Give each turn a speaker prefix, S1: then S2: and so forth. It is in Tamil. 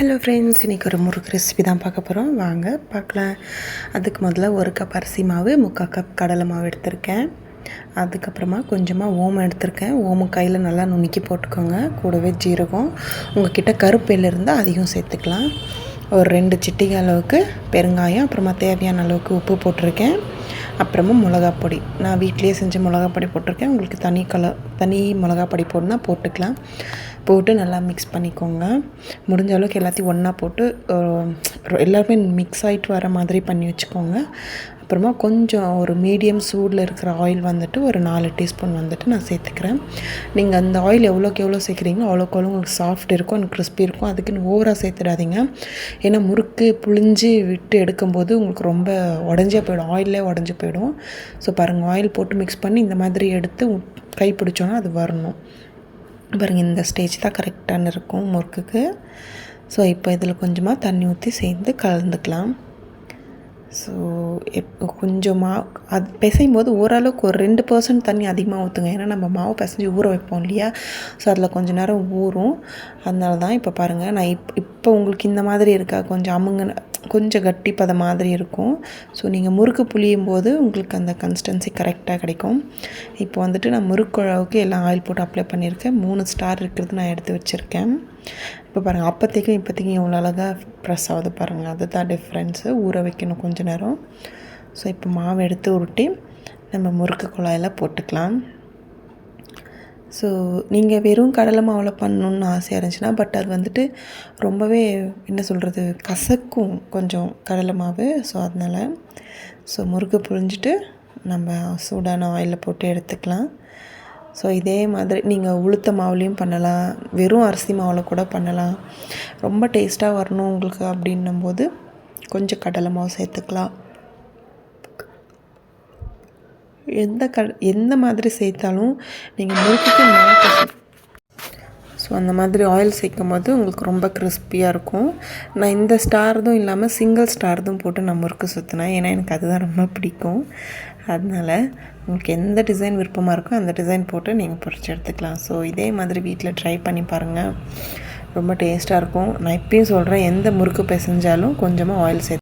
S1: ஹலோ ஃப்ரெண்ட்ஸ், இன்றைக்கி ஒரு முறுக்கு ரெசிபி தான் பார்க்க போகிறோம். வாங்க பார்க்கலாம். அதுக்கு முதல்ல 1 கப் அரிசி மாவு, 3/4 கப் கடலை மாவு எடுத்திருக்கேன். அதுக்கப்புறமா கொஞ்சமாக ஓமம் எடுத்திருக்கேன். ஓமம் கையில் நல்லா நுணுக்கி போட்டுக்கோங்க. கூடவே ஜீரகம், உங்கள்கிட்ட கருப்பு எள்ளு இருந்தால் அதையும் சேர்த்துக்கலாம். ஒரு 2 சிட்டிகை அளவுக்கு பெருங்காயம், அப்புறமா தேவையான அளவுக்கு உப்பு போட்டிருக்கேன். அப்புறமா மிளகாப்பொடி, நான் வீட்டிலேயே செஞ்ச மிளகாப்பொடி போட்டிருக்கேன். உங்களுக்கு தனி மிளகாப்பொடி போடணுன்னா போட்டுக்கலாம். போட்டு நல்லா மிக்ஸ் பண்ணிக்கோங்க. முடிஞ்ச அளவுக்கு எல்லாத்தையும் ஒன்றா போட்டு எல்லாருமே மிக்ஸ் ஆகிட்டு வர மாதிரி பண்ணி வச்சுக்கோங்க. அப்புறமா கொஞ்சம் ஒரு மீடியம் சூடில் இருக்கிற ஆயில் வந்துட்டு ஒரு 4 டீஸ்பூன் வந்துட்டு நான் சேர்த்துக்கிறேன். நீங்கள் அந்த ஆயில் எவ்வளோக்கு எவ்வளோ சேர்க்குறீங்களோ அவ்வளோக்கு எவ்வளோ உங்களுக்கு சாஃப்ட் இருக்கும், எனக்கு கிறிஸ்பி இருக்கும். அதுக்குன்னு ஓவராக சேர்த்துடாதீங்க. ஏன்னா முறுக்கு புழிஞ்சு விட்டு எடுக்கும்போது உங்களுக்கு ரொம்ப உடஞ்சே போயிடும், ஆயிலே உடஞ்சி போயிடும். ஸோ பாருங்கள், ஆயில் போட்டு மிக்ஸ் பண்ணி இந்த மாதிரி எடுத்து கை பிடிச்சோன்னா அது வரணும். பாருங்கள், இந்த ஸ்டேஜ் தான் கரெக்டான இருக்கும் முறுக்குக்கு. ஸோ இப்போ இதில் கொஞ்சமாக தண்ணி ஊற்றி சேர்ந்து கலந்துக்கலாம். ஸோ கொஞ்சமாக அது பிசையும் போது ஓரளவுக்கு ஒரு 2% தண்ணி அதிகமாக ஊற்றுங்க. ஏன்னா நம்ம மாவு பிசைஞ்சு ஊற வைப்போம் இல்லையா, ஸோ அதில் கொஞ்சம் நேரம் ஊறும். அதனால தான் இப்போ பாருங்கள், நான் இப்போ உங்களுக்கு இந்த மாதிரி இருக்கா, கொஞ்சம் கட்டி பத மாதிரி இருக்கும். ஸோ நீங்கள் முறுக்கு புளியும் போது உங்களுக்கு அந்த கன்சிஸ்டன்சி கரெக்டாக கிடைக்கும். இப்போ வந்துட்டு நான் முறுக்கு அளவுக்கு எல்லாம் ஆயில் போட்டு அப்ளை பண்ணியிருக்கேன். 3 ஸ்டார் இருக்கிறது நான் எடுத்து வச்சுருக்கேன். இப்போ பாருங்கள், அப்போதைக்கும் இப்போதைக்கும் எவ்வளோ அழகாக ப்ரெஸ் ஆகுது பாருங்கள். அதுதான் டிஃப்ரென்ஸு. ஊற வைக்கணும் கொஞ்சம் நேரம். ஸோ இப்போ மாவு எடுத்து உருட்டி நம்ம முறுக்கு குழாயில் போட்டுக்கலாம். ஸோ நீங்கள் வெறும் கடலை மாவில் பண்ணணுன்னு ஆசையாக இருந்துச்சுன்னா, பட் அது வந்துட்டு ரொம்பவே என்ன சொல்கிறது, கசக்கும் கொஞ்சம் கடலை மாவு. ஸோ அதனால் முறுக்கு புழிஞ்சிட்டு நம்ம சூடான ஆயிலில் போட்டு எடுத்துக்கலாம். ஸோ இதே மாதிரி நீங்கள் உளுத்த மாவுலேயும் பண்ணலாம், வெறும் அரிசி மாவில் கூட பண்ணலாம். ரொம்ப டேஸ்ட்டாக வரணும் உங்களுக்கு அப்படின்னும்போது கொஞ்சம் கடலை மாவு சேர்த்துக்கலாம். எந்த மாதிரி சேர்த்தாலும் நீங்கள் முறுக்குக்கு ஸோ அந்த மாதிரி ஆயில் சேர்க்கும் போது உங்களுக்கு ரொம்ப கிறிஸ்பியாக இருக்கும். நான் இந்த ஸ்டார்தும் இல்லாமல் சிங்கிள் ஸ்டார்தும் போட்டு நான் முறுக்கு சுற்றினேன். ஏன்னா எனக்கு அதுதான் ரொம்ப பிடிக்கும். அதனால் உங்களுக்கு எந்த டிசைன் விருப்பமாக இருக்கோ அந்த டிசைன் போட்டு நீங்கள் பொரிச்சு எடுத்துக்கலாம். ஸோ இதே மாதிரி வீட்டில் ட்ரை பண்ணி பாருங்கள், ரொம்ப டேஸ்ட்டாக இருக்கும். நான் இப்பயும் சொல்கிறேன், எந்த முறுக்கு பிசைஞ்சாலும் கொஞ்சமாக ஆயில் சேர்த்து